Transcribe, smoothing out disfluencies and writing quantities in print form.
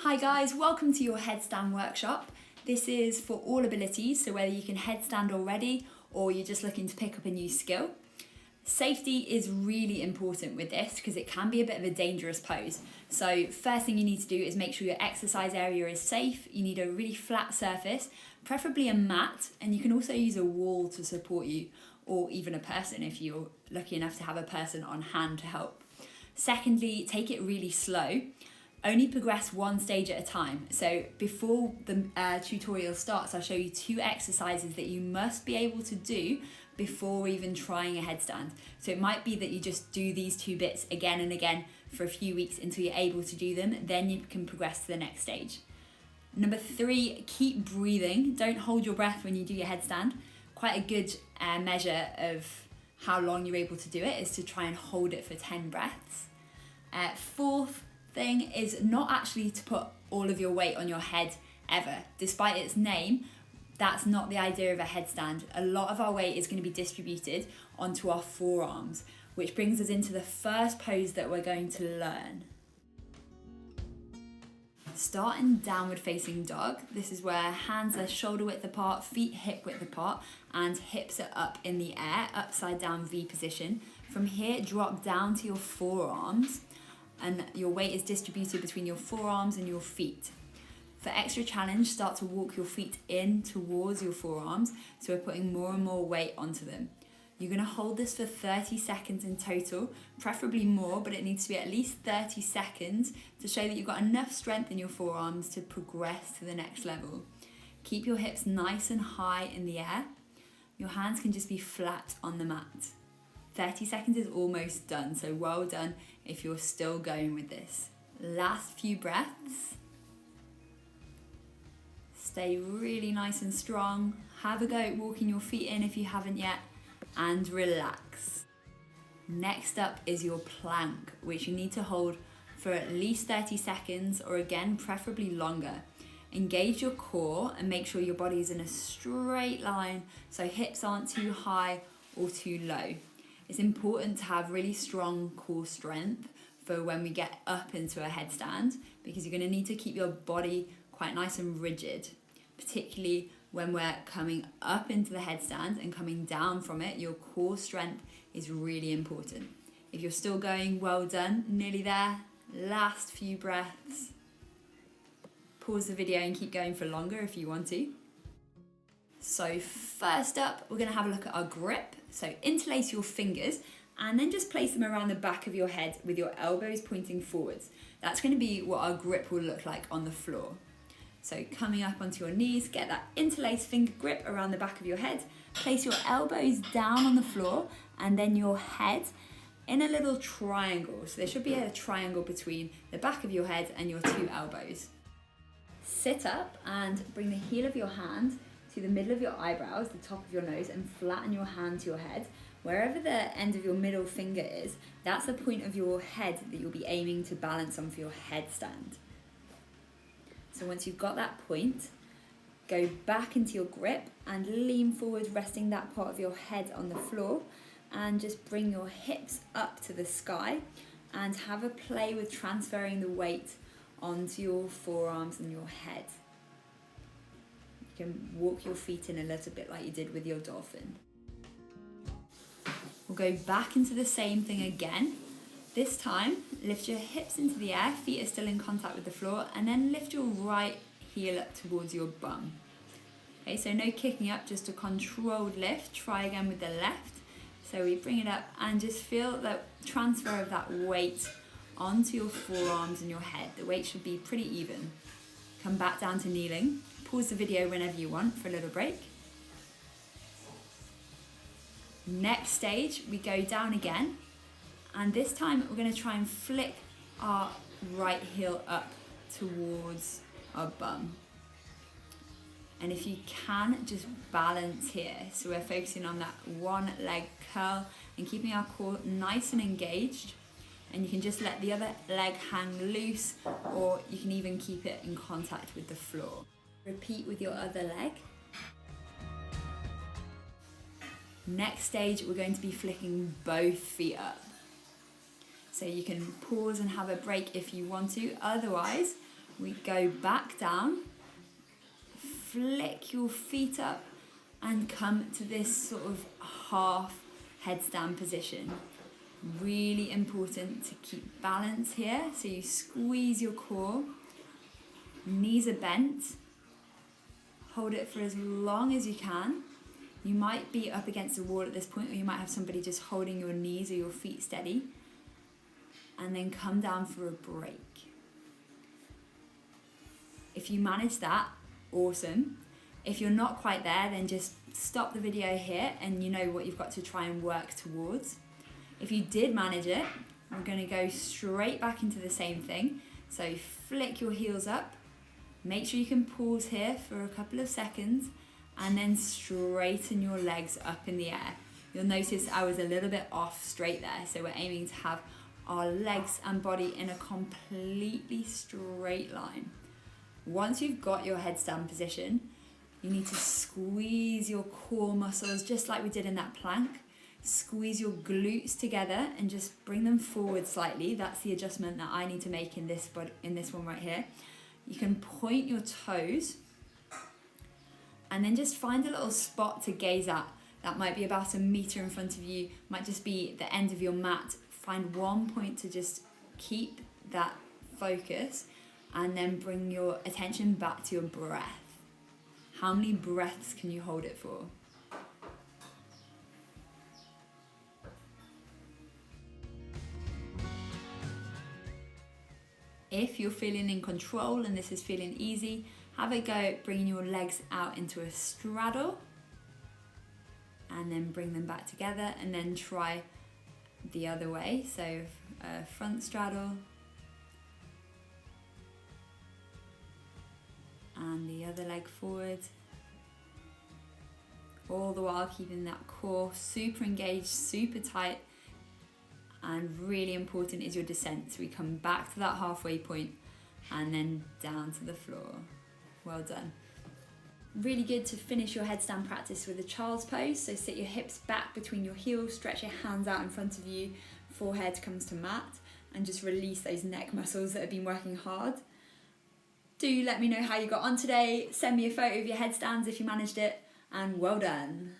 Hi guys, welcome to your headstand workshop. This is for all abilities, so whether you can headstand already or you're just looking to pick up a new skill. Safety is really important with this because it can be a bit of a dangerous pose. So first thing you need to do is make sure your exercise area is safe. You need a really flat surface, preferably a mat, and you can also use a wall to support you, or even a person if you're lucky enough to have a person on hand to help. Secondly, take it really slow. Only progress one stage at a time. So before the tutorial starts, I'll show you 2 exercises that you must be able to do before even trying a headstand. So it might be that you just do these 2 bits again and again for a few weeks until you're able to do them, then you can progress to the next stage. Number 3, keep breathing. Don't hold your breath when you do your headstand. Quite a good measure of how long you're able to do it is to try and hold it for 10 breaths. Fourth thing is not actually to put all of your weight on your head ever. Despite its name, that's not the idea of a headstand. A lot of our weight is going to be distributed onto our forearms, which brings us into the first pose that we're going to learn. Start in downward facing dog. This is where hands are shoulder width apart, feet hip width apart, and hips are up in the air, upside down V position. From here, drop down to your forearms, and your weight is distributed between your forearms and your feet. For extra challenge, start to walk your feet in towards your forearms, so we're putting more and more weight onto them. You're going to hold this for 30 seconds in total, preferably more, but it needs to be at least 30 seconds to show that you've got enough strength in your forearms to progress to the next level. Keep your hips nice and high in the air. Your hands can just be flat on the mat. 30 seconds is almost done, so well done if you're still going with this. Last few breaths. Stay really nice and strong. Have a go at walking your feet in if you haven't yet, and relax. Next up is your plank, which you need to hold for at least 30 seconds, or again, preferably longer. Engage your core and make sure your body is in a straight line so hips aren't too high or too low. It's important to have really strong core strength for when we get up into a headstand, because you're going to need to keep your body quite nice and rigid, particularly when we're coming up into the headstand and coming down from it. Your core strength is really important. If you're still going, well done, nearly there. Last few breaths. Pause the video and keep going for longer if you want to. So first up, we're going to have a look at our grip. So interlace your fingers and then just place them around the back of your head with your elbows pointing forwards. That's going to be what our grip will look like on the floor. So coming up onto your knees, get that interlaced finger grip around the back of your head. Place your elbows down on the floor and then your head in a little triangle. So there should be a triangle between the back of your head and your 2 elbows. Sit up and bring the heel of your hand to the middle of your eyebrows, the top of your nose, and flatten your hand to your head. Wherever the end of your middle finger is, that's the point of your head that you'll be aiming to balance on for your headstand. So once you've got that point, go back into your grip and lean forward, resting that part of your head on the floor, and just bring your hips up to the sky and have a play with transferring the weight onto your forearms and your head. You can walk your feet in a little bit like you did with your dolphin. We'll go back into the same thing again. This time, lift your hips into the air, feet are still in contact with the floor, and then lift your right heel up towards your bum. Okay, so no kicking up, just a controlled lift. Try again with the left. So we bring it up and just feel the transfer of that weight onto your forearms and your head. The weight should be pretty even. Come back down to kneeling. Pause the video whenever you want for a little break. Next stage, we go down again, and this time we're going to try and flick our right heel up towards our bum. And if you can, just balance here. So we're focusing on that one leg curl and keeping our core nice and engaged. And you can just let the other leg hang loose, or you can even keep it in contact with the floor. Repeat with your other leg. Next stage, we're going to be flicking both feet up. So you can pause and have a break if you want to. Otherwise, We go back down, flick your feet up and come to this sort of half headstand position. Really important to keep balance here. So you squeeze your core, knees are bent, hold it for as long as you can. You might be up against the wall at this point, or you might have somebody just holding your knees or your feet steady. And then come down for a break. If you manage that, awesome. If you're not quite there, then just stop the video here and you know what you've got to try and work towards. If you did manage it, we're going to go straight back into the same thing. So flick your heels up. Make sure you can pause here for a couple of seconds and then straighten your legs up in the air. You'll notice I was a little bit off straight there. So we're aiming to have our legs and body in a completely straight line. Once you've got your headstand position, you need to squeeze your core muscles just like we did in that plank. Squeeze your glutes together and just bring them forward slightly. That's the adjustment that I need to make in this one right here. You can point your toes and then just find a little spot to gaze at. That might be about a meter in front of you, might just be the end of your mat. Find one point to just keep that focus and then bring your attention back to your breath. How many breaths can you hold it for? If you're feeling in control and this is feeling easy, have a go bringing your legs out into a straddle and then bring them back together, and then try the other way. So front straddle and the other leg forward, all the while keeping that core super engaged, super tight. And really important is your descent. So we come back to that halfway point and then down to the floor. Well done. Really good to finish your headstand practice with a child's pose. So sit your hips back between your heels, stretch your hands out in front of you, forehead comes to mat, and just release those neck muscles that have been working hard. Do let me know how you got on today. Send me a photo of your headstands if you managed it, and well done.